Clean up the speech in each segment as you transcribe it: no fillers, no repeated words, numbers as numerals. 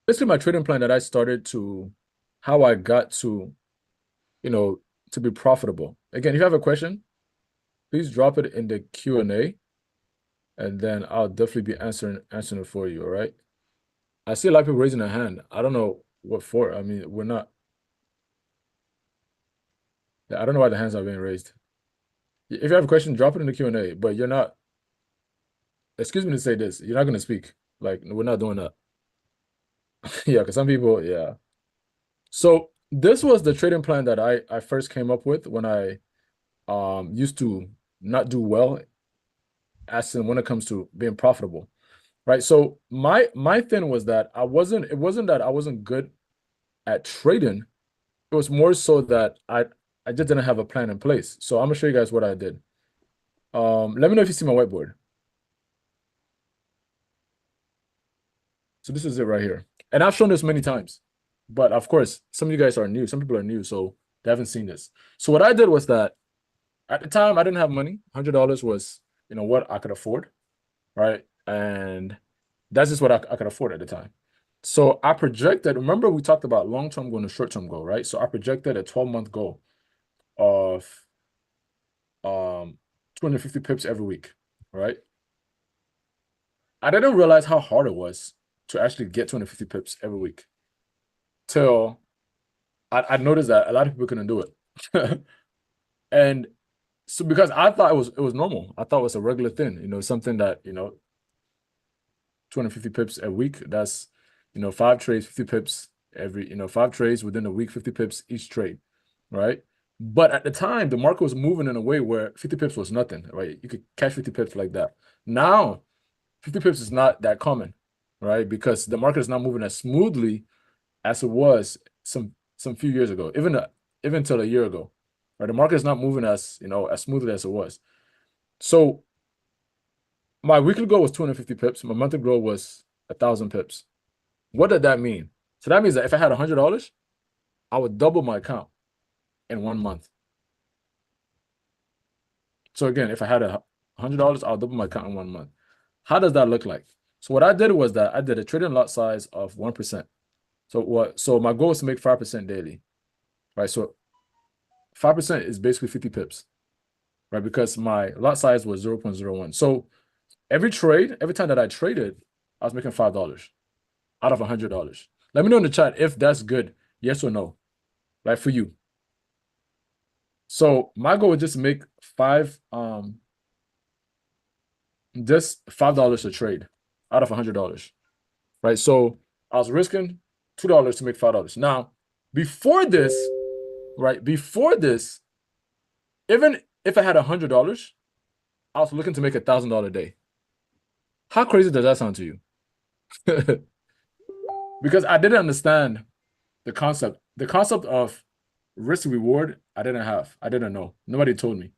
basically my trading plan that I started to how I got to, you know, to be profitable. Again, if you have a question, please drop it in the Q&A and then I'll definitely be answering it for you, all right? I see a lot of people raising their hand. I don't know what for. I mean, we're not I don't know why the hands are being raised. If you have a question, drop it in the Q&A, but you're not, excuse me to say this, you're not going to speak. Like, we're not doing that. Yeah, because some people, yeah. So this was the trading plan that I first came up with when I used to not do well as in when it comes to being profitable. Right. So my thing was that it wasn't that I wasn't good at trading. It was more so that I just didn't have a plan in place. So I'm gonna show you guys what I did. Let me know if you see my whiteboard. So this is it right here. And I've shown this many times. But of course, some of you guys are new. Some people are new, so they haven't seen this. So what I did was that at the time I didn't have money. $100 was, what I could afford, right? And that's just what I could afford at the time. So I projected, remember we talked about long-term goal and short-term goal, right? So I projected a 12-month goal of 250 pips every week, right? I didn't realize how hard it was to actually get 250 pips every week till I noticed that a lot of people couldn't do it. And so because I thought it was normal. I thought it was a regular thing, something that, 250 pips a week. That's, 5 trades, 50 pips every, 5 trades within a week, 50 pips each trade, right? But at the time, the market was moving in a way where 50 pips was nothing, right? You could catch 50 pips like that. Now, 50 pips is not that common, right? Because the market is not moving as smoothly as it was some few years ago, even till a year ago, right? The market is not moving as smoothly as it was. So my weekly goal was 250 pips. My monthly goal was 1,000 pips. What did that mean? So that means that if I had $100, I would double my account in 1 month. So again, if I had $100, I'll double my account in 1 month. How does that look like? So what I did was that I did a trading lot size of 1%. So my goal is to make 5% daily, right? So 5% is basically 50 pips, right? Because my lot size was 0.01. So every time that I traded, I was making $5 out of $100. Let me know in the chat if that's good, yes or no, right, for you. So my goal is just to make just $5 a trade out of $100, right? So I was risking $2 to make $5. Now, before this, right, even if I had $100, I was looking to make $1,000 a day. How crazy does that sound to you? Because I didn't understand the concept. The concept of risk reward, I didn't know. Nobody told me.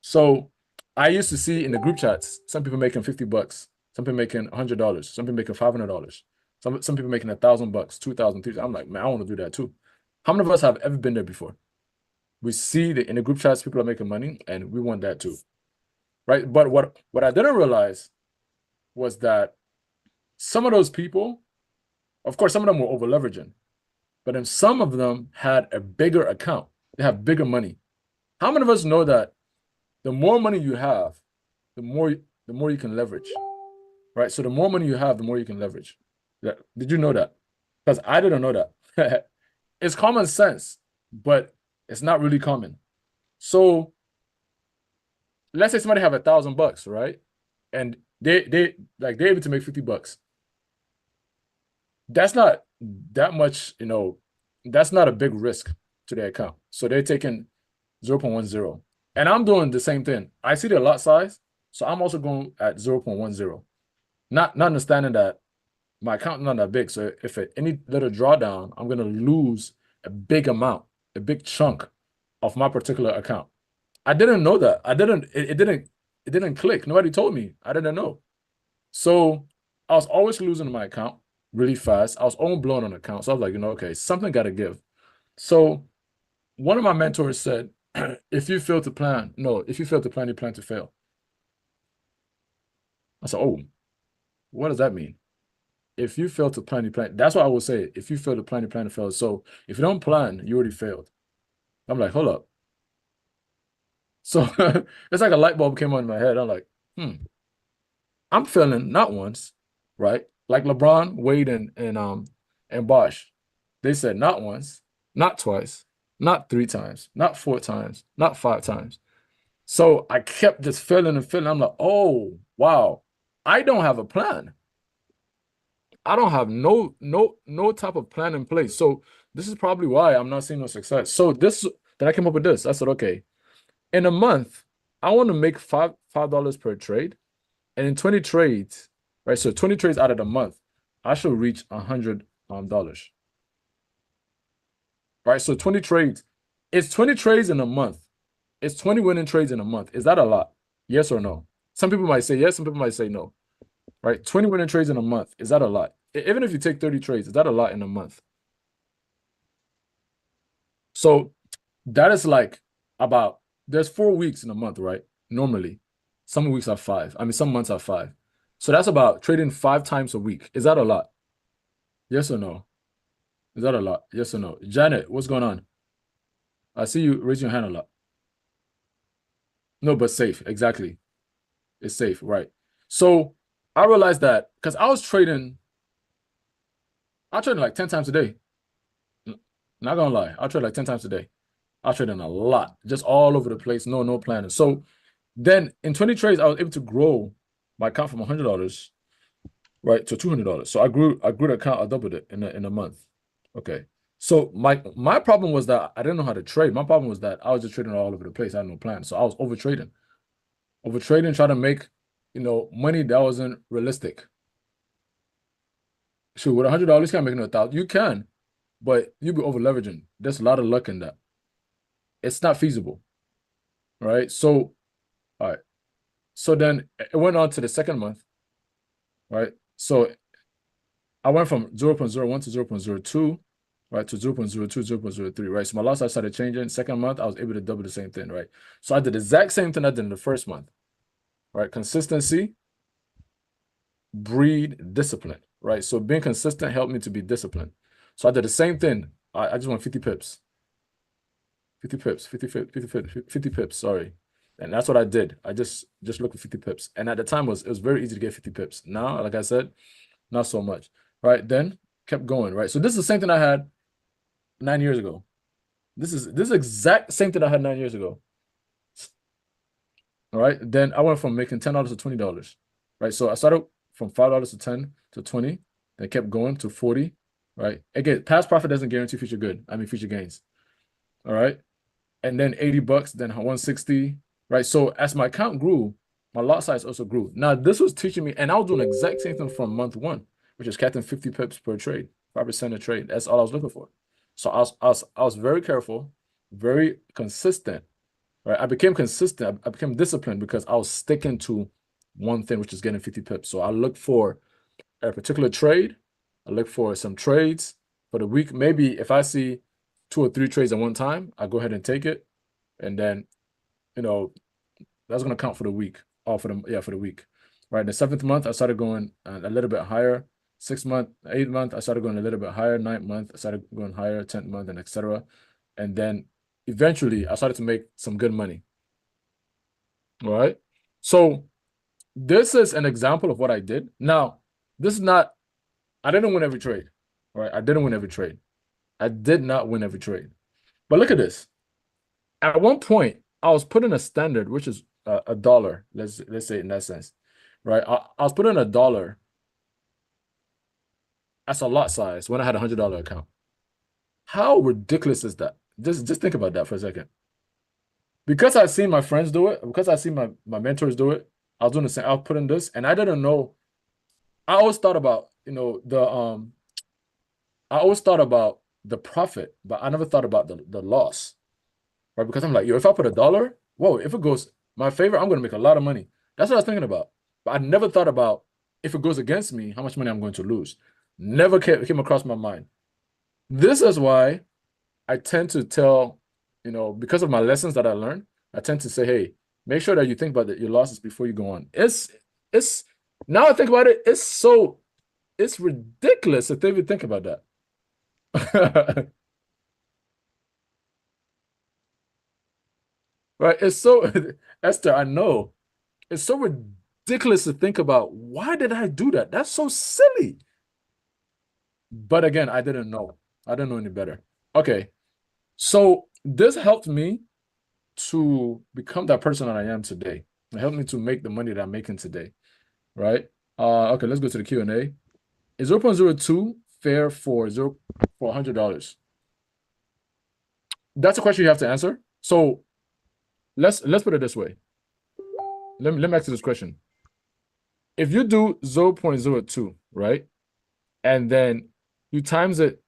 So I used to see in the group chats, some people making $50, some people making $100, some people making $500, some people making $1,000, 2,000, 3,000. I'm like, man, I want to do that too. How many of us have ever been there before? We see that in the group chats, people are making money, and we want that too, right? But what I didn't realize was that some of those people, of course, some of them were over leveraging, but then some of them had a bigger account. They have bigger money. How many of us know that the more money you have, the more you can leverage, right? So the more money you have, the more you can leverage. Did you know that? Because I didn't know that. It's common sense, but it's not really common. So let's say somebody have $1,000, right? And they're able to make $50. That's not that much, that's not a big risk to their account. So they're taking 0.10. And I'm doing the same thing. I see the lot size, so I'm also going at 0.10. Not understanding that my account is not that big. So if at any little drawdown, I'm gonna lose a big amount, a big chunk of my particular account. I didn't know that. It didn't click. Nobody told me. I didn't know. So I was always losing my account really fast. I was almost blowing on account. So I was like, okay, something got to give. So one of my mentors said, if you fail to plan, no, if you fail to plan, you plan to fail. I said, oh, what does that mean? if you fail to plan, you plan. That's what I will say. If you fail to plan, you plan to fail. So if you don't plan, you already failed. I'm like, hold up. So it's like a light bulb came on in my head. I'm like, I'm failing not once, right? Like LeBron, Wade, and Bosh. They said not once, not twice, not three times, not four times, not five times. So I kept just failing and failing. I'm like, oh wow, I don't have a plan. I don't have no type of plan in place. So this is probably why I'm not seeing no success. So this then I came up with this. I said, okay, in a month, I want to make $5 per trade. And in 20 trades, right? So 20 trades out of the month, I should reach $100. Right? So 20 trades. It's 20 trades in a month. It's 20 winning trades in a month. Is that a lot? Yes or no? Some people might say yes, some people might say no. Right? 20 winning trades in a month. Is that a lot? Even if you take 30 trades, is that a lot in a month? So that is like about there's 4 weeks in a month, right? Normally. Some weeks are five. I mean, some months are five. So that's about trading 5 times a week. Is that a lot? Yes or no? Is that a lot? Yes or no? Janet, what's going on? I see you raise your hand a lot. No, but safe. Exactly. It's safe, right? So I realized that because I trade like 10 times a day. Not gonna lie, I trade like 10 times a day. I trade in a lot, just all over the place, no planning. So then in 20 trades, I was able to grow my account from $100, right, to $200. So I grew the account, I doubled it in a month. Okay. So my problem was that I didn't know how to trade. My problem was that I was just trading all over the place. I had no plan. So I was overtrading, trying to make, money that wasn't realistic. Sure, with $100, you can't make no 1,000. You can, but you be over leveraging. There's a lot of luck in that. It's not feasible, right? So, all right. So then it went on to the second month, right? So I went from 0.01 to 0.02, right, to 0.02, 0.03, right? So my loss size started changing. Second month, I was able to double the same thing, right? So I did the exact same thing I did in the first month, right? Consistency, breed discipline, right? So being consistent helped me to be disciplined. So I did the same thing. I just want 50 pips, 50 pips, 50 pips, 50 pips, 50 pips, sorry. And that's what I did. I just looked for 50 pips. And at the time, it was very easy to get 50 pips. Now, like I said, not so much, right? Then kept going, right? So this is the same thing I had 9 years ago. This is exact same thing I had 9 years ago. All right. Then I went from making $10 to $20. Right. So I started from $5 to 10 to 20. Then kept going to 40. Right. Again, past profit doesn't guarantee future good. I mean future gains. All right. And then $80, then 160. Right. So as my account grew, my lot size also grew. Now this was teaching me, and I was doing the exact same thing from month one, which is catching 50 pips per trade, 5% a trade. That's all I was looking for. So I was very careful, very consistent, right? I became consistent. I became disciplined because I was sticking to one thing, which is getting 50 pips. So I look for a particular trade. I look for some trades for the week. Maybe if I see 2 or 3 trades at one time, I go ahead and take it. And then, you know, that's going to count for the week. Oh, for the week. Right. The seventh month, I started going a little bit higher. 6th month, 8th month, I started going a little bit higher. 9th month, I started going higher. 10th month, and etc. And then eventually, I started to make some good money. All right. So this is an example of what I did. Now, this is not. I didn't win every trade. All right. I didn't win every trade. I did not win every trade. But look at this. At one point, I was putting a standard, which is a dollar. Let's say in that sense, right? I was putting a dollar as a lot size when I had $100 account. How ridiculous is that? Just think about that for a second. Because I've seen my friends do it, because I've seen my mentors do it, I was doing the same. I was putting this, and I didn't know. I always thought about, I always thought about the profit, but I never thought about the loss, right? Because I'm like, yo, if I put a dollar, whoa, if it goes my favor, I'm gonna make a lot of money. That's what I was thinking about. But I never thought about if it goes against me, how much money I'm going to lose. Never came across my mind. This is why I tend to tell, because of my lessons that I learned, I tend to say, hey, make sure that you think about your losses before you go on. It's now I think about it, it's so it's ridiculous if they even think about that. Right? It's so Esther, I know. It's so ridiculous to think about. Why did I do that? That's so silly. But again, I didn't know. I didn't know any better. Okay. So this helped me to become that person that I am today. It helped me to make the money that I'm making today. Right? Okay, let's go to the Q&A. Is 0.02 fair for $100? That's a question you have to answer. So let's put it this way. Let me ask you this question. If you do 0.02, right? And then you times it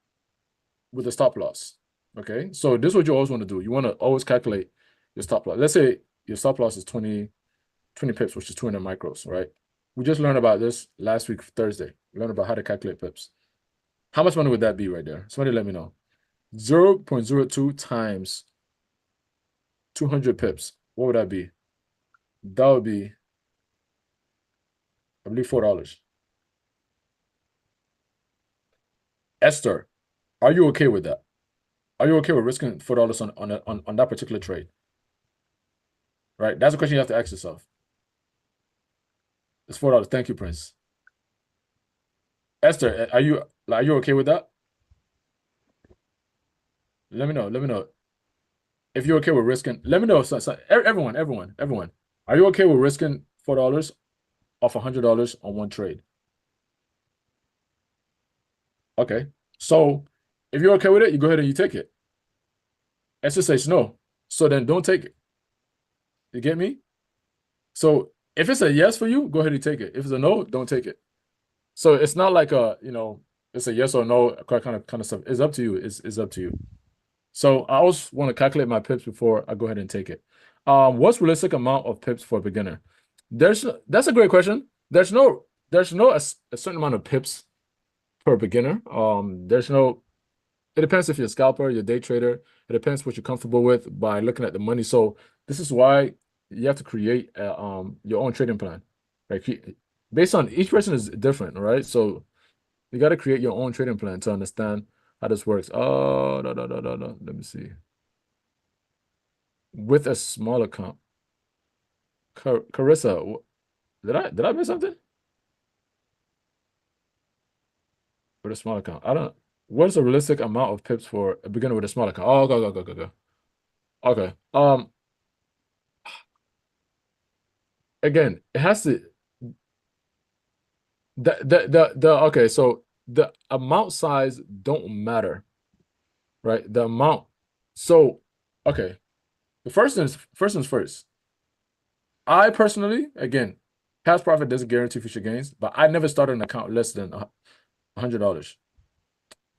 with a stop loss. Okay. So this is what you always want to do. You want to always calculate your stop loss. Let's say your stop loss is 20 pips, which is 200 micros, right? We just learned about this last week, Thursday. We learned about how to calculate pips. How much money would that be right there? Somebody let me know. 0.02 times 200 pips. What would that be? That would be, I believe, $4. Esther, are you okay with that? Are you okay with risking $4 on that particular trade? Right? That's a question you have to ask yourself. It's $4. Thank you, Prince. Esther, are you okay with that? Let me know. Let me know if you're okay with risking. Let me know. Everyone. Are you okay with risking $4 off $100 on one trade? Okay. So if you're okay with it, you go ahead and you take it. Esther says no. So then don't take it. You get me? So if it's a yes for you, go ahead and take it. If it's a no, don't take it. So it's not like it's a yes or no kind of stuff. It's up to you. It's up to you. So I always want to calculate my pips before I go ahead and take it. What's realistic amount of pips for a beginner? That's a great question. There's no a certain amount of pips per beginner. It depends if you're a scalper, you're a day trader. It depends what you're comfortable with by looking at the money. So this is why you have to create your own trading plan. Like based on each person is different, right? So you got to create your own trading plan to understand how this works. Oh, no, no, no, no, no. Let me see. With a small account. Carissa, did I miss something? With a small account. I don't What is a realistic amount of pips for a beginner with a small account? Oh, go, go, go, go, go. Okay. Again, it has to the okay, so the amount size don't matter, right? The amount. So, okay. The first things first. I personally, again, past profit doesn't guarantee future gains, but I never started an account less than $100.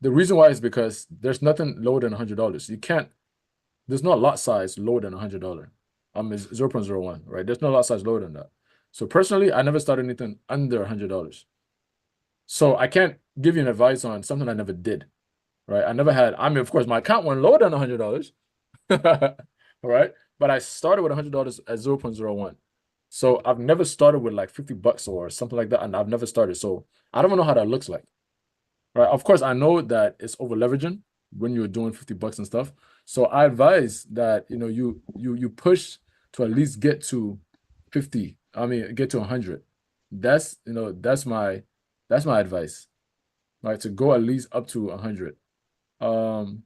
The reason why is because there's nothing lower than $100. There's no lot size lower than $100. It's 0.01, right? There's no lot size lower than that. So personally, I never started anything under $100. So I can't give you an advice on something I never did, right? Of course, my account went lower than $100, all right? But I started with $100 at 0.01. So I've never started with like $50 or something like that, and I've never started. So I don't know how that looks like. Right. Of course, I know that it's over leveraging when you're doing $50 and stuff. So I advise that you push to at least get to 50. I mean, get to 100. That's my advice. Right. To go at least up to 100. Um,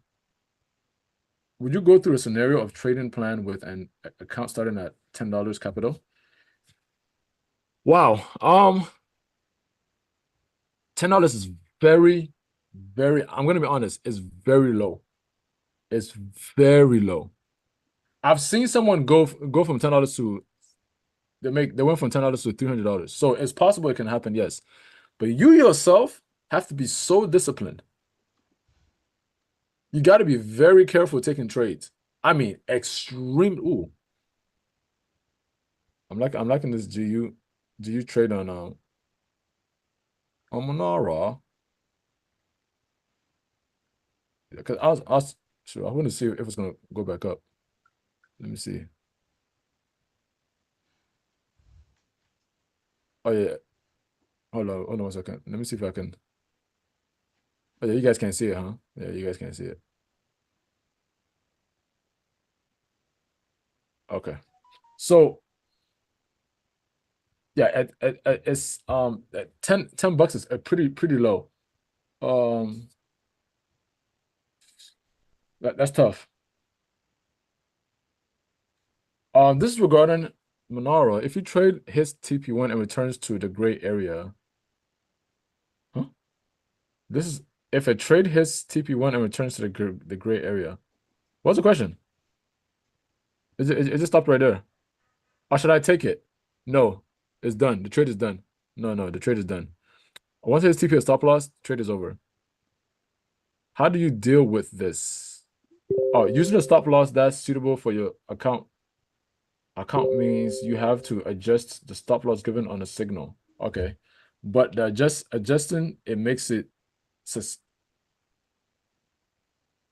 would you go through a scenario of trading plan with an account starting at $10 capital? Wow. $10 is very, very, I'm gonna be honest, it's very low. It's very low. I've seen someone go from $10 to they went from $10 to $300. So it's possible it can happen, yes. But you yourself have to be so disciplined. You got to be very careful taking trades. I mean, extreme. Ooh, I'm liking this. Do you trade on Monara? Because I was sure I want to see if it's gonna go back up. Let me see. Oh yeah. Hold on 1 second. Let me see if I can. Oh, yeah, you guys can't see it, huh? Yeah, you guys can't see it. Okay. So yeah, it's at 10 bucks is pretty low. Um, that's tough. This is regarding Monaro. If you trade his TP1 and returns to the gray area, huh? This is if a trade hits TP1 and returns to the gray area. What's the question? Is it stopped right there? Or should I take it? No, it's done. The trade is done. No, the trade is done. Once his TP is stop loss, trade is over. How do you deal with this? Oh, using a stop loss that's suitable for your account means you have to adjust the stop loss given on a signal. Okay. But adjusting it makes it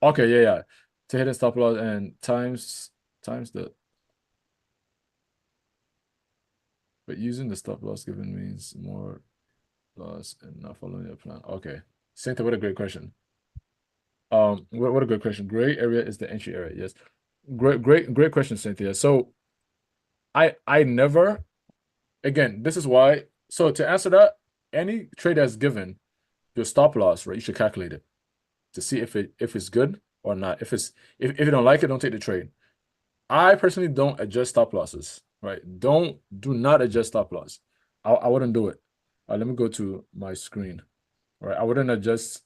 okay, yeah. To hit a stop loss and times the but using the stop loss given means more loss and not following your plan. Okay. Santa, what a great question. What a good question. Gray area is the entry area. Yes. Great question, Cynthia. So I never again, this is why. So to answer that, any trade that's given your stop loss, right? You should calculate it to see if it's good or not. If you don't like it, don't take the trade. I personally don't adjust stop losses, right? Do not adjust stop loss. I wouldn't do it. Let me go to my screen. Right. I wouldn't adjust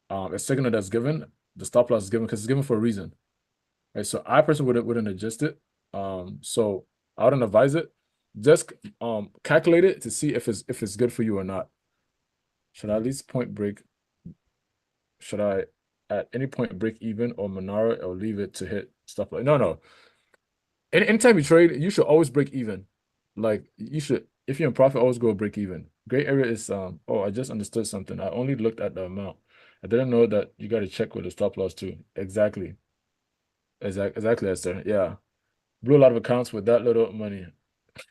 a signal that's given, the stop loss is given because it's given for a reason. Right. So I personally wouldn't adjust it. So I wouldn't advise it. Just calculate it to see if it's good for you or not. Should I at least point break? Should I at any point break even or Monaro or leave it to hit stuff like no. Anytime you trade, you should always break even. Like you should, if you're in profit, always go break even. Gray area is oh, I just understood something. I only looked at the amount. I didn't know that you got to check with the stop loss too. Exactly. Exactly, Esther. Yeah. Blew a lot of accounts with that little money.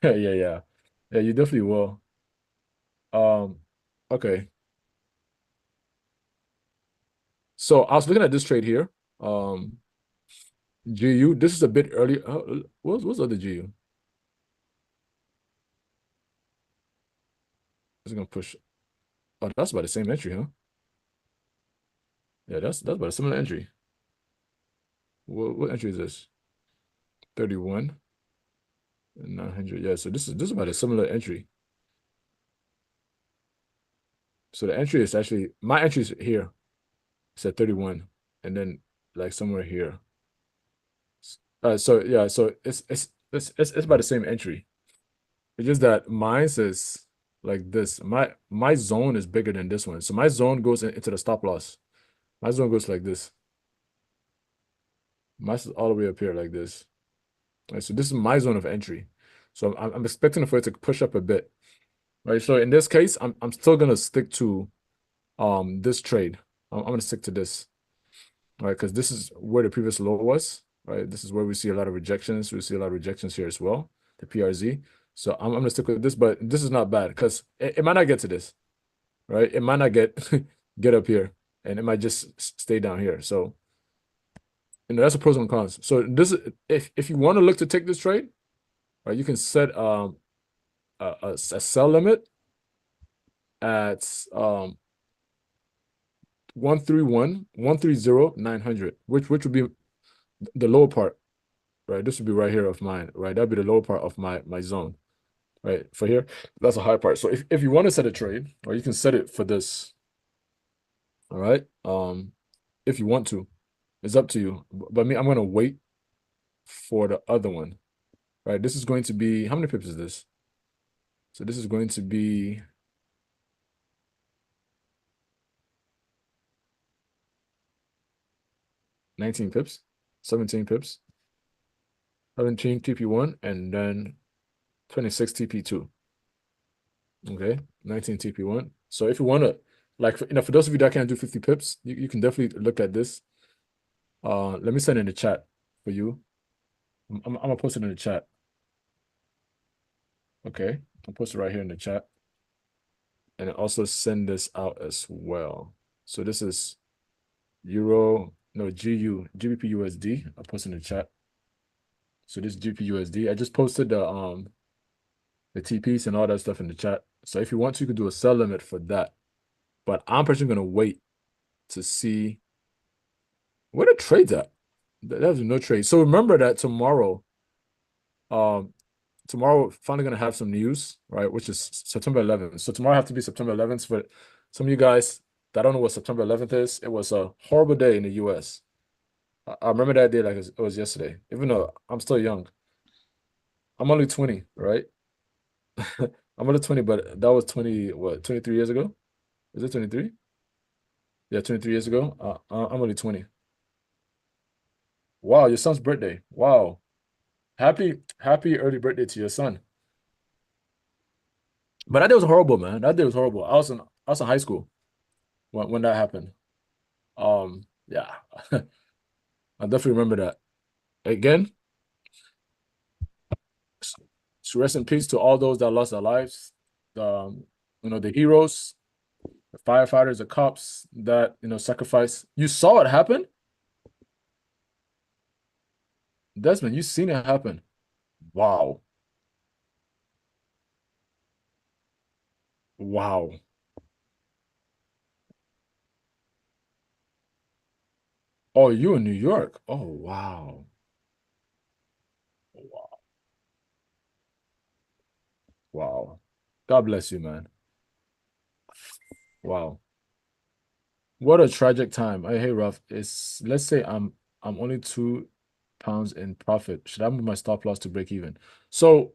Yeah. Yeah, you definitely will. Um, okay. So I was looking at this trade here. Um, GU, this is a bit early. What's the other GU? It's gonna push. Oh, that's about the same entry, huh? Yeah, that's about a similar entry. What entry is this? 31 and 900. Yeah, so this is about a similar entry. So the entry is actually my entry is here. It's at 31, and then like somewhere here. So yeah, so it's about the same entry. It's just that mine says like this. My zone is bigger than this one. So my zone goes into the stop loss. My zone goes like this. Mine is all the way up here like this. Right, so this is my zone of entry. So I'm expecting for it to push up a bit. Right. So in this case, I'm still gonna stick to this trade. I'm gonna stick to this. Right, because this is where the previous low was. Right. This is where we see a lot of rejections. We see a lot of rejections here as well, the PRZ. So I'm gonna stick with this, but this is not bad because it might not get to this, right? It might not get get up here, and it might just stay down here. So that's a pros and cons. So this if you want to look to take this trade, right, you can set a sell limit at 130,900, which would be the lower part, right? This would be right here of mine, right? That'd be the lower part of my zone, right? For here, that's a high part. So if you want to set a trade, or you can set it for this, all right? If you want to, it's up to you. But me, I'm gonna wait for the other one, right? This is going to be how many pips is this? So this is going to be 19 pips, 17 pips, 17 TP1, and then 26 TP2. Okay, 19 TP1. So if you want to, like, for those of you that can't do 50 pips, you can definitely look at this. Let me send it in the chat for you. I'm gonna post it in the chat. Okay, I'll post it right here in the chat. and also send this out as well. So this is Euro, no, GU, GBP USD. I'll post in the chat. So this is GBP USD. I just posted the TPs and all that stuff in the chat. So if you want to, you could do a sell limit for that. But I'm personally gonna wait to see where the trade's at. There's no trade. So remember that um, tomorrow finally gonna have some news, right? Which is September 11th. So tomorrow have to be September 11th. For some of you guys that don't know what September 11th is, it was a horrible day in the US. I remember that day like it was yesterday, even though I'm still young. I'm only 20, right? I'm only 20, but that was 20, what, 23 years ago? Is it 23? Yeah, 23 years ago. I'm only 20. Wow, your son's birthday. Wow. Happy early birthday to your son. But that day was horrible, man. That day was horrible. I was in high school when that happened. Yeah. I definitely remember that. Again, so rest in peace to all those that lost their lives. The heroes, the firefighters, the cops that sacrificed. You saw it happen, Desmond. You seen it happen. Wow. Wow. Oh, you in New York. Oh, wow. Wow. Wow. God bless you, man. Wow. What a tragic time. Hey, Ruff, it's let's say I'm only £2 in profit. Should I move my stop loss to break even? So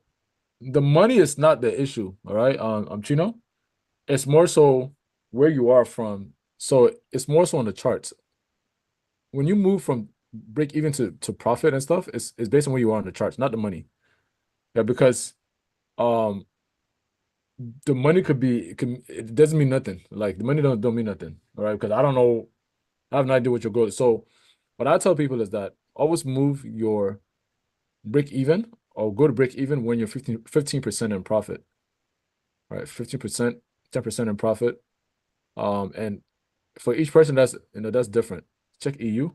the money is not the issue, all right? Chino. It's more so where you are from. So it's more so on the charts. When you move from break even to profit and stuff, it's based on where you are on the charts, not the money. Yeah, because um the money it doesn't mean nothing. Like the money don't mean nothing. All right. Because I don't know, I have no idea what your goal is. So what I tell people is that always move your break even or go to break even when you're 15% in profit. Right. 15%, 10% in profit. And for each person that's different. Check EU.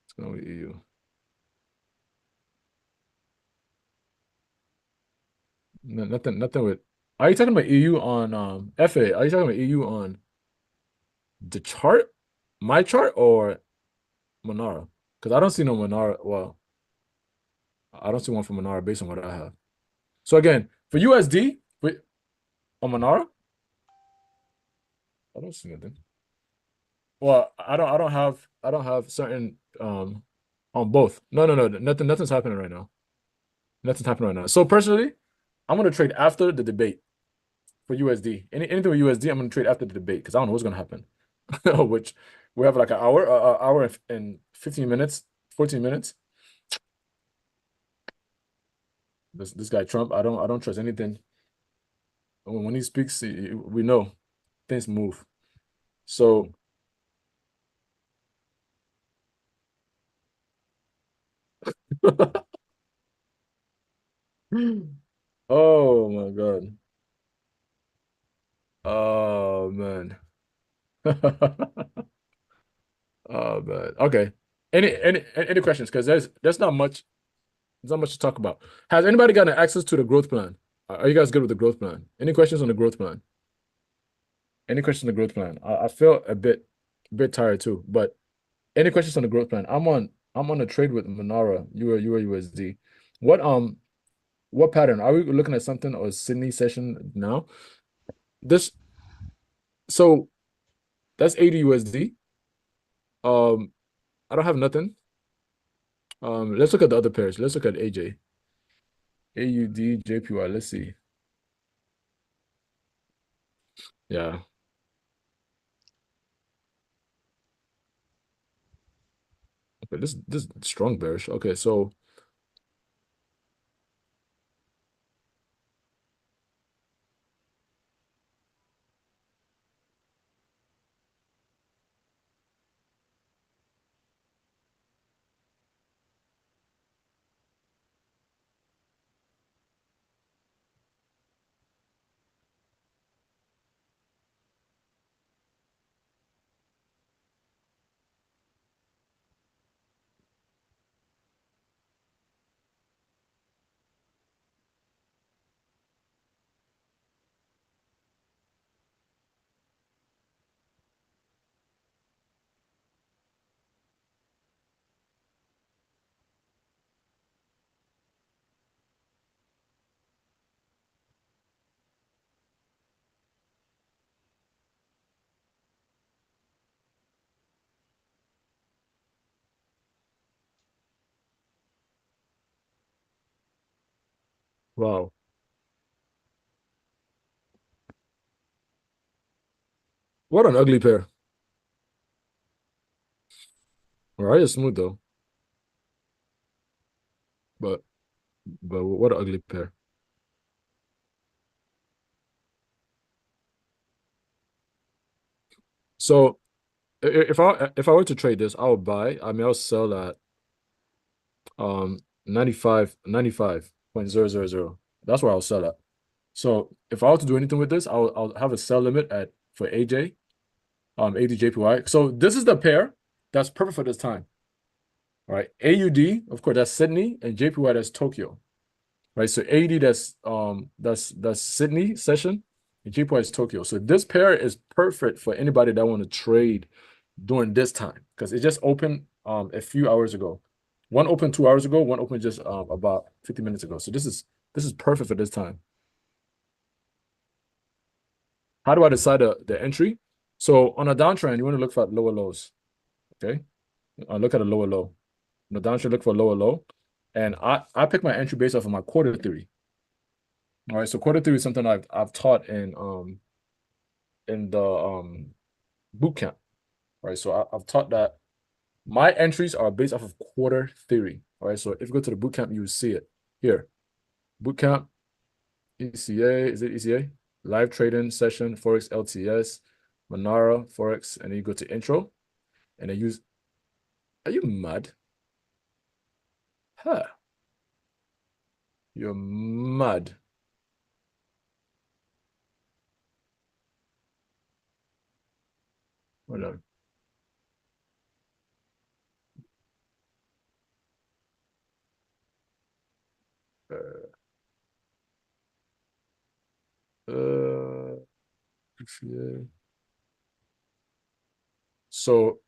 It's gonna be EU. No, nothing with, are you talking about EU on FA? Are you talking about EU on the chart? My chart or Monara? Because I don't see no Monara. Well, I don't see one for Monara based on what I have. So again, for USD, wait, on Monara, I don't see nothing. Well, I don't have certain on both. No, nothing's happening right now. Nothing's happening right now. So personally, I'm gonna trade after the debate for USD. Anything with USD, I'm gonna trade after the debate because I don't know what's gonna happen. Which we have like an hour and 15 minutes, 14 minutes. This guy Trump, I don't trust anything. When he speaks, we know things move. So, oh my God. Oh man. Oh man. Okay. Any questions? Because there's not much to talk about. Has anybody gotten access to the growth plan? Are you guys good with the growth plan? Any questions on the growth plan? Any questions on the growth plan? I feel a bit tired too, but any questions on the growth plan? I'm on a trade with Monara, Euro USD. What pattern? Are we looking at something or Sydney session now? This so that's 80 USD. Um, I don't have nothing. Let's look at the other pairs. Let's look at AJ. AUD, JPY. Let's see. Yeah. Okay, this strong bearish. Okay, so Wow. What an ugly pair. All right, it's smooth though, but what an ugly pair. So if I were to trade this, I would buy. I mean, I'll sell at 95.000. That's where I'll sell at. So if I were to do anything with this, I'll have a sell limit at for AJ, ADJPY. So this is the pair that's perfect for this time. All right. AUD, of course, that's Sydney, and JPY that's Tokyo. Right. So AUD that's Sydney session, and JPY is Tokyo. So this pair is perfect for anybody that want to trade during this time because it just opened a few hours ago. One opened 2 hours ago, one opened just about 50 minutes ago. So this is perfect for this time. How do I decide the entry? So on a downtrend, you want to look for lower lows. Okay. Look at a lower low. On a downtrend, look for a lower low. And I pick my entry based off of my quarter theory. All right. So quarter theory is something I've taught in the boot camp. Right. So I've taught that my entries are based off of quarter theory. All right. So if you go to the boot camp, you will see it here. Boot camp, ECA, is it ECA? Live trading session, Forex LTS, Monara, Forex, and then you go to intro and then use. Are you mad? Huh. You're mad. Hold on. Uh, ECA. So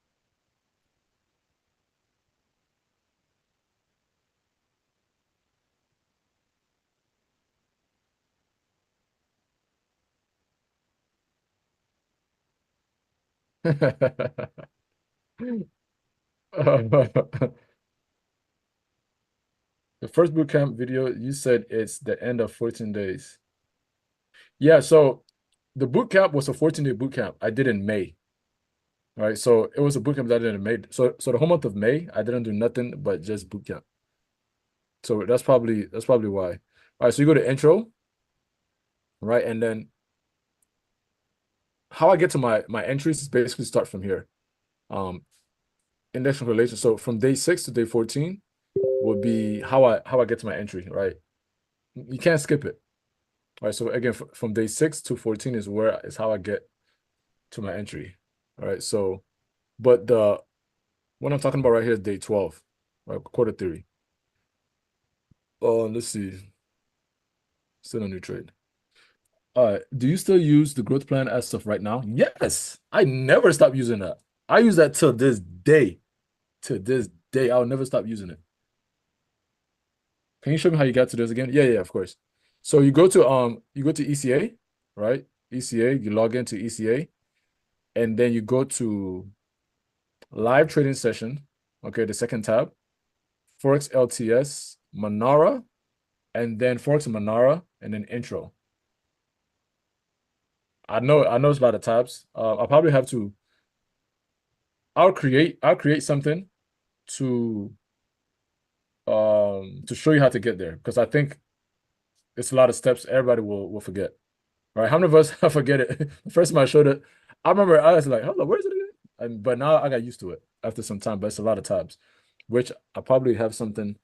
the first bootcamp video, you said it's the end of 14 days. Yeah, so the bootcamp was a 14-day bootcamp I did in May. Right. So it was a bootcamp that I did in May. So the whole month of May, I didn't do nothing but just bootcamp. So that's probably why. All right, so you go to intro, right? And then how I get to my entries is basically start from here. Um, index correlation. So from day 6 to day 14 would be how I get to my entry, right? You can't skip it. All right. So again, from day 6 to 14 is how I get to my entry. All right. So, but the what I'm talking about right here is day 12, right? Quarter theory. Let's see. Still a new trade. Do you still use the growth plan as of right now? Yes. I never stop using that. I use that till this day. To this day, I'll never stop using it. Can you show me how you got to this again? Yeah, yeah, of course. So you go to ECA, right? ECA, you log into ECA, and then you go to live trading session. Okay, the second tab, Forex LTS, Manara, and then Forex Manara, and then intro. I know it's a lot of tabs. I'll probably have to. I'll create something to to show you how to get there because I think it's a lot of steps everybody will forget. Right? How many of us forget it? The first time I showed it, I remember I was like, "Hold on, where is it again?" But now I got used to it after some time. But it's a lot of tabs, which I probably have something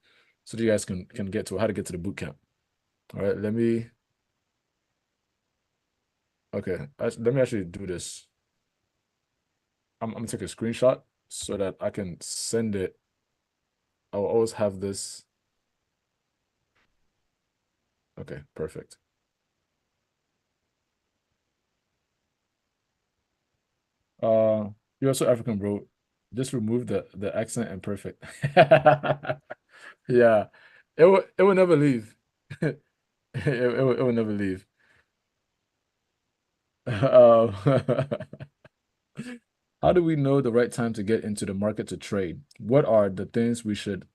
so that you guys can get to how to get to the boot camp. All right, let me. Okay, let me actually do this. I'm gonna take a screenshot so that I can send it. I will always have this. Okay, perfect. Uh, you're also African, bro. Just remove the accent and perfect. Yeah, it will never leave. It will never leave. Um, how do we know the right time to get into the market to trade? What are the things we should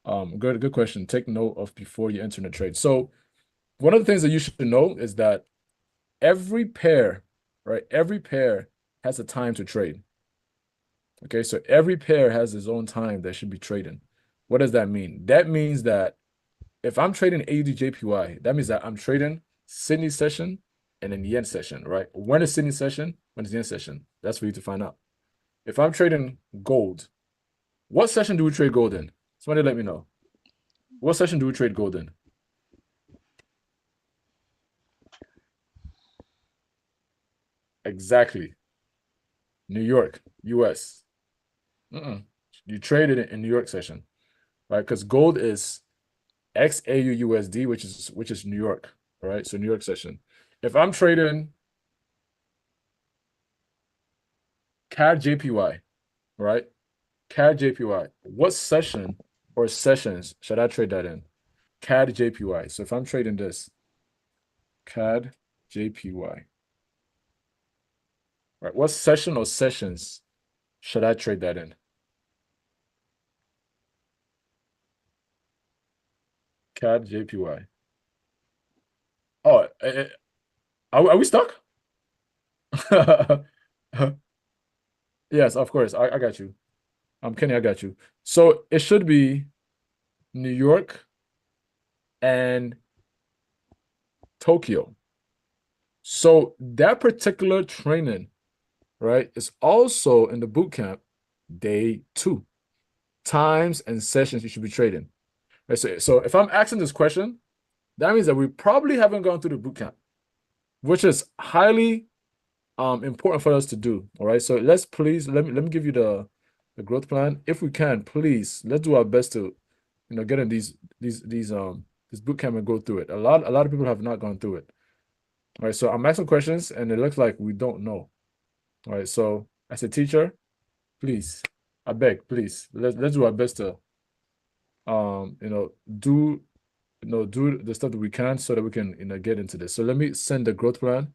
good question. Take note of before you enter the trade. So one of the things that you should know is that every pair, right? Every pair has a time to trade. Okay, so every pair has its own time that should be trading. What does that mean? That means that if I'm trading AUD that means that I'm trading Sydney session and then yen session, right? When is Sydney session? When is yen session? That's for you to find out. If I'm trading gold, what session do we trade gold in? Somebody let me know. What session do we trade gold in? Exactly. New York, US. Mm-mm. You trade it in New York session, right? Because gold is XAUUSD, which is New York, all right? So New York session. If I'm trading CAD JPY, right? CAD JPY, what session or sessions should I trade that in? CAD JPY. So if I'm trading this, CAD JPY, right? What session or sessions should I trade that in? CAD JPY. Oh, are we stuck? Yes, of course. I got you. Kenny, I got you. So it should be New York and Tokyo. So that particular training, right, is also in the boot camp day 2. Times and sessions you should be trading. Right, so if I'm asking this question, that means that we probably haven't gone through the boot camp, which is highly important for us to do. All right. So let's please let me give you the growth plan. If we can, please let's do our best to get in this boot camp and go through it. A lot of people have not gone through it. All right. So I'm asking questions and it looks like we don't know. All right. So as a teacher, please, I beg, please, let's do our best to do do the stuff that we can so that we can get into this. So let me send the growth plan.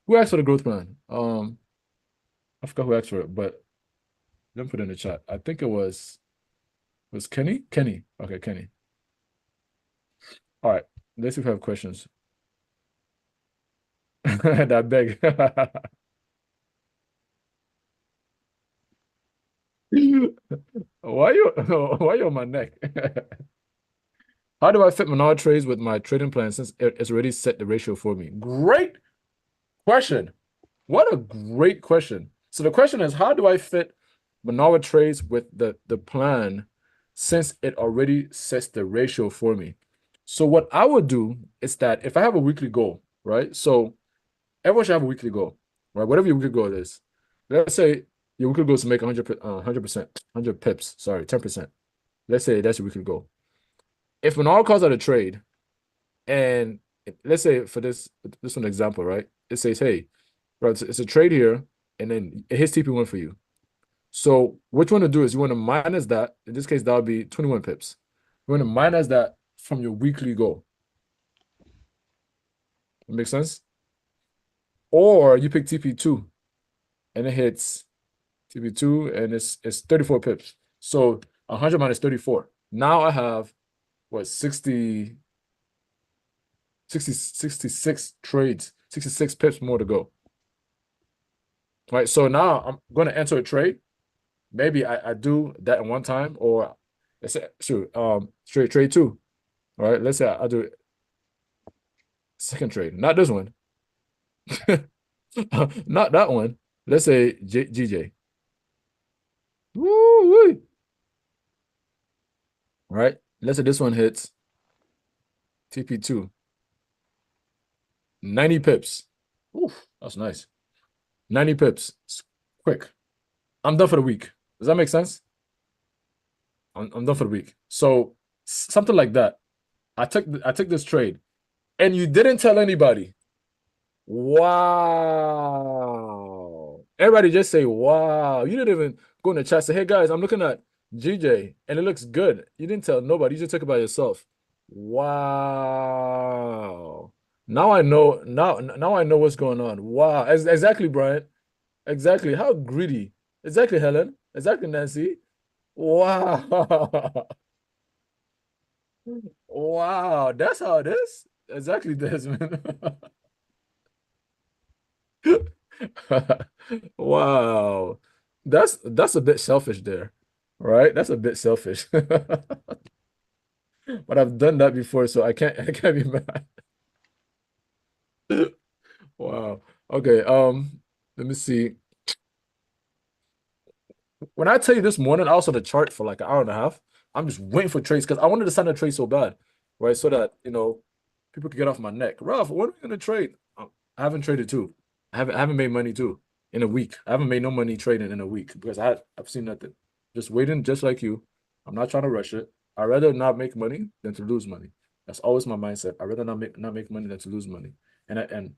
Who asked for the growth plan? I forgot who asked for it, but let me put it in the chat. I think it was Kenny? Kenny. Okay, Kenny. All right. Let's see if we have questions. That beg. Why you on my neck? How do I fit Menard trades with my trading plan since it's already set the ratio for me? Great question. What a great question. So the question is, how do I fit Menard trades with the plan since it already sets the ratio for me? So what I would do is that if I have a weekly goal, right? So everyone should have a weekly goal, right? Whatever your weekly goal is. Let's say your weekly goal is to make 100%, 100 pips, sorry, 10%. Let's say that's your weekly goal. If Menard calls out a trade, and let's say for this one example, right? It says, hey, bro, it's a trade here, and then it hits TP1 for you. So what you want to do is you want to minus that. In this case, that would be 21 pips. You want to minus that from your weekly goal. That makes sense? Or you pick TP2 and it hits TP2 and it's 34 pips. So 100 minus 34. Now I have what 66 trades, 66 pips more to go. Right. So now I'm going to enter a trade. Maybe I do that in one time, or let's say straight trade 2. All right. Let's say I do second trade, not this one. Not that one. Let's say GJ. Woo! Right? Let's say this one hits TP2. 90 pips. Oof, that's nice. 90 pips. It's quick. I'm done for the week. Does that make sense? I'm done for the week. So something like that. I took this trade and you didn't tell anybody. Wow. Everybody just say, wow. You didn't even go in the chat and say, hey guys, I'm looking at GJ and it looks good. You didn't tell nobody. You just took it by yourself. Wow. Now I know. Now I know what's going on. Wow. Exactly, Brian. Exactly. How greedy. Exactly, Helen. Exactly, Nancy. Wow. Wow. That's how it is. Exactly, Desmond. Wow. That's a bit selfish there, right? That's a bit selfish. But I've done that before, so I can't be mad. Wow. Okay, let me see. When I tell you this morning, I was on the chart for like an hour and a half. I'm just waiting for trades because I wanted to sign a trade so bad, right? So that, people could get off my neck. Ralph, when are we gonna trade? I haven't traded too. I haven't made money too in a week. I haven't made no money trading in a week because I've seen nothing. Just waiting, just like you. I'm not trying to rush it. I'd rather not make money than to lose money. That's always my mindset. I'd rather not make money than to lose money. And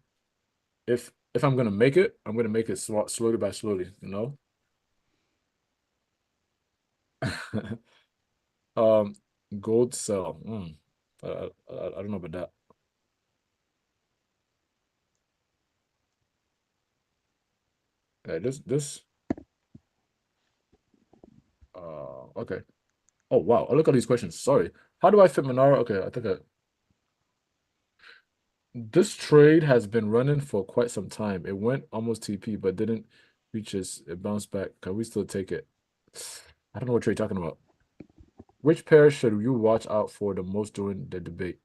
if I'm gonna make it, I'm gonna make it slowly by slowly, you know? Um, Gold sell. I don't know about that. This. Okay. Oh wow. Look at these questions. Sorry. How do I fit Monaro? Okay, I think this trade has been running for quite some time. It went almost TP, but didn't reach it bounced back. Can we still take it? I don't know what trade you're talking about. Which pair should you watch out for the most during the debate?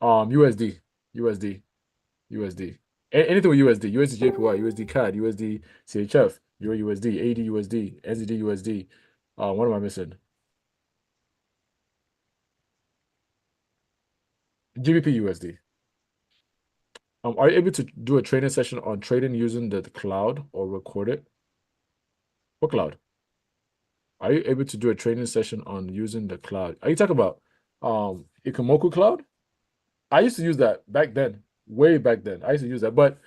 USD, USD, USD. Anything with USD, USD JPY, USD CAD, USD CHF, Euro USD, AD USD, NZD USD. What am I missing? GBP USD. Are you able to do a trading session on trading using the cloud or record it? What cloud? Are you able to do a trading session on using the cloud? Are you talking about Ikomoku cloud? I used to use that back then, way back then. I used to use that, but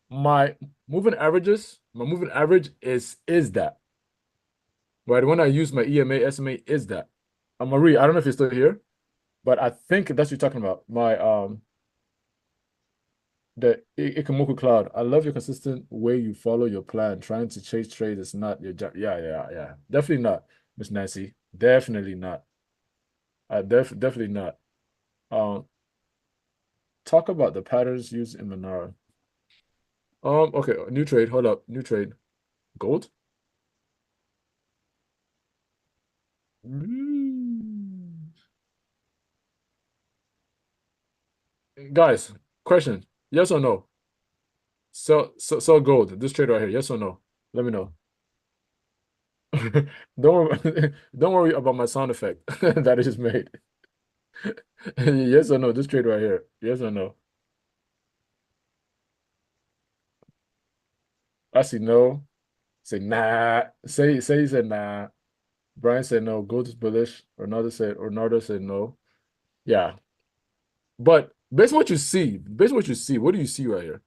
my my moving average is that. Right? When I use my EMA, SMA is that. Marie, I don't know if you're still here, but I think that's what you're talking about. My the Ikomoku cloud. I love your consistent way you follow your plan. Trying to chase trade is not your job. Yeah, yeah, yeah. Definitely not, Miss Nancy. Definitely not. Definitely not. Um, talk about the patterns used in Monaro. Okay, new trade. Hold up, new trade. Gold. Mm. Guys, question. Yes or no? Sell gold. This trade right here. Yes or no? Let me know. Don't worry, don't worry about my sound effect that I just made. Yes or no? This trade right here. Yes or no? I see no. Say nah. Say he said nah. Brian said no. Gold is bullish. Ronaldo said no. Yeah. But based on what you see, what do you see right here?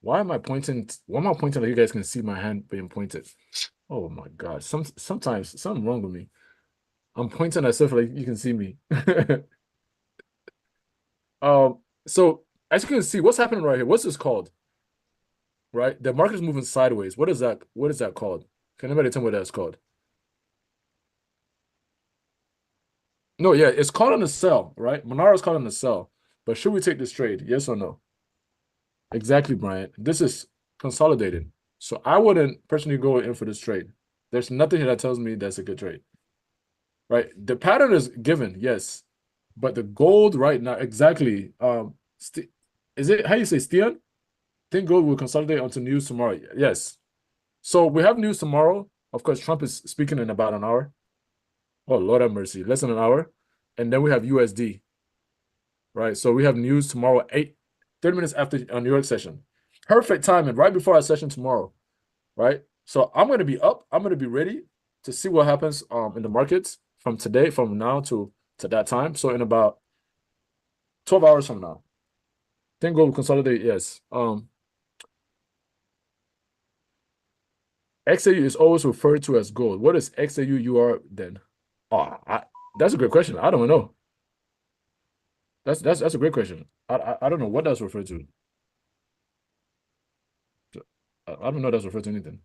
Why am I pointing? Why am I pointing like you guys can see my hand being pointed? Oh my God. Sometimes something wrong with me. I'm pointing at stuff like you can see me. So as you can see, what's happening right here? What's this called? Right? The market is moving sideways. What is that? What is that called? Can anybody tell me what that's called? No, yeah, it's called on the sell, right? Monaro is called on the sell. But should we take this trade? Yes or no? Exactly, Brian. This is consolidated. So I wouldn't personally go in for this trade. There's nothing here that tells me that's a good trade, right? The pattern is given, yes. But the gold right now, exactly. Is it how you say Stian? Think gold will consolidate onto news tomorrow. Yes. So we have news tomorrow. Of course, Trump is speaking in about an hour. Oh, Lord have mercy, less than an hour. And then we have USD, right? So we have news tomorrow, 30 minutes after a New York session. Perfect timing, right before our session tomorrow, right? So I'm going to be up. I'm going to be ready to see what happens in the markets from now to that time. So in about 12 hours from now. Think gold will consolidate, yes. XAU is always referred to as gold. What is XAU UR then? Oh, that's a great question. I don't know. That's a great question. I don't know what that's referred to. I don't know that's referred to anything.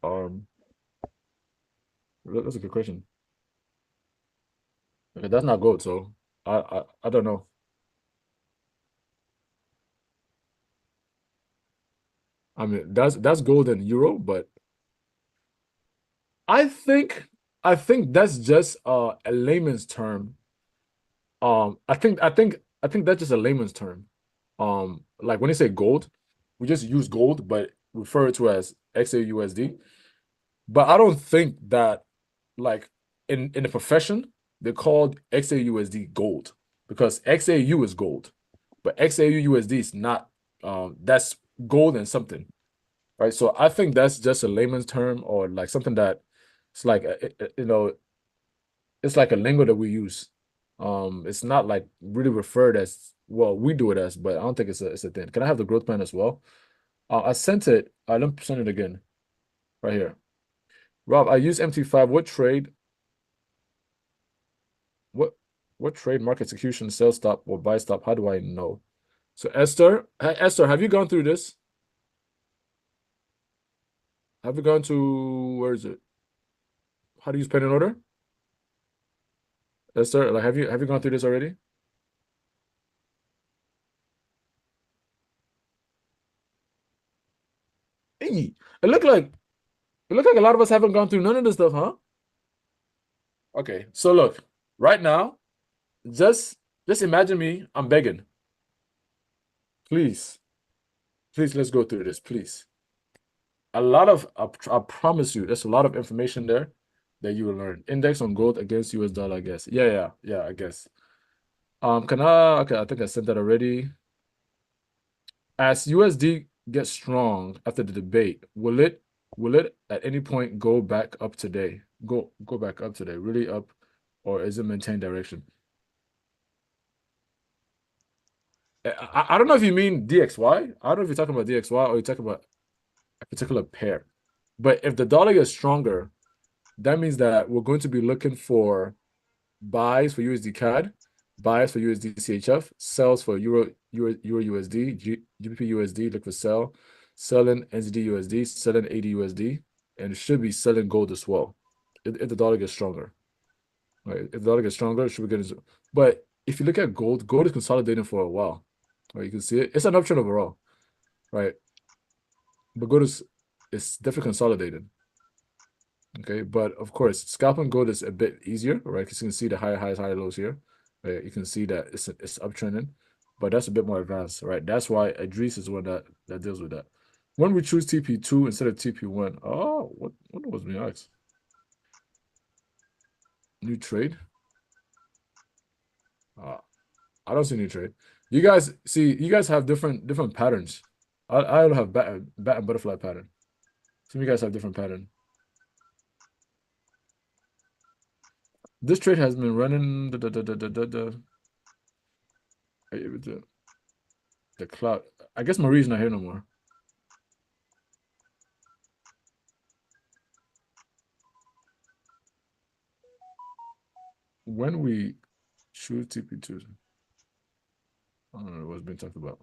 Um, that's a good question. Okay, that's not gold, so I don't know. I mean, that's gold in euro, but I think I think that's just a layman's term. I think that's just a layman's term. Like when they say gold, we just use gold, but refer it to as XAUSD. But I don't think that like in the profession they called XAUSD gold because XAU is gold, but XAUUSD is not. That's gold and something, right? So I think that's just a layman's term or like something that it's like it's like a lingo that we use. It's not like really referred as well. We do it as, but I don't think it's a thing. Can I have the growth plan as well? I sent it. Let me send it again right here. Rob, I use MT5. What what trade market execution, sell stop or buy stop? How do I know? So Esther, have you gone through this? Have you gone to where is it? How to use pen and order? Esther, like have you gone through this already? Hey, it looked like it looked like a lot of us haven't gone through none of this stuff, huh? Okay, so look, right now, just just imagine me. I'm begging. Please, please, let's go through this, please. A lot of I promise you, there's a lot of information there that you will learn. Index on gold against US dollar, I guess. Yeah, I guess. Can I okay, I think I sent that already. As USD gets strong after the debate, will it at any point go back up today? Go back up today, really up, or is it maintain direction? I don't know if you mean DXY. I don't know if you're talking about DXY or you're talking about a particular pair. But if the dollar gets stronger, that means that we're going to be looking for buys for USD CAD, buys for USD CHF, sells for Euro USD, GBP USD, look for sell, selling NZD USD, selling AD USD, and it should be selling gold as well. If the dollar gets stronger, right? If the dollar gets stronger, it should be getting. But if you look at gold, gold is consolidating for a while. Right, you can see it. It's an uptrend overall, right? But gold is definitely consolidated. Okay, but of course, scalping gold is a bit easier, right? Because you can see the higher highs, higher lows here. Right? You can see that it's uptrending, but that's a bit more advanced, right? That's why Idris is one that deals with that. When we choose TP2 instead of TP1, oh, what was being asked? New trade? Uh, I don't see new trade. You guys see, you guys have different patterns. I don't have bat and butterfly pattern. Some of you guys have different pattern. This trade has been running the cloud. I guess Marie's not here no more. When we choose TP2, I don't know what's being talked about.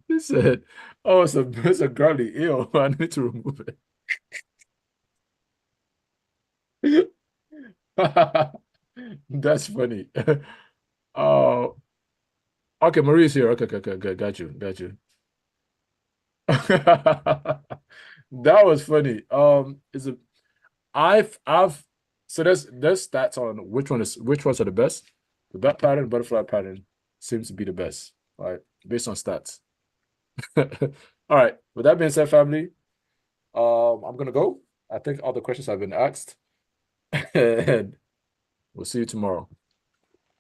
He said, "Oh, it's a girly ill. I need to remove it." That's funny. Oh, okay, Marie's here. Okay, okay, got you. That was funny. Is it? I've so there's stats on which ones are the best. The bat pattern, butterfly pattern seems to be the best, all right, based on stats. All right. With that being said, family, I'm gonna go. I think all the questions have been asked, and we'll see you tomorrow.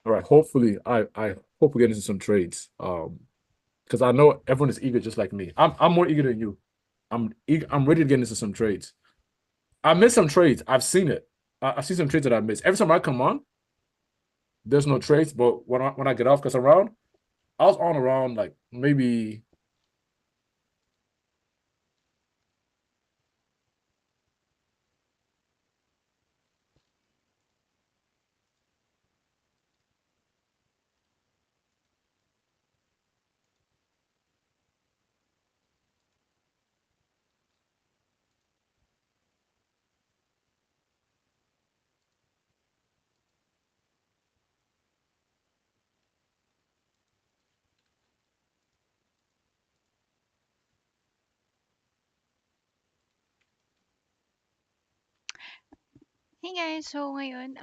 All right. Hopefully, I hope we get into some trades. Because I know everyone is eager just like me. I'm more eager than you. I'm ready to get into some trades. I missed some trades. I've seen it. I've seen some trades that I missed. Every time I come on, there's no trades. But when I get off, because around, I was on around like maybe Hey guys, so ngayon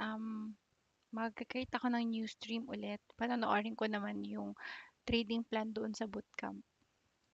magke-create ako ng new stream ulit. Panonoorin ko naman yung trading plan doon sa bootcamp.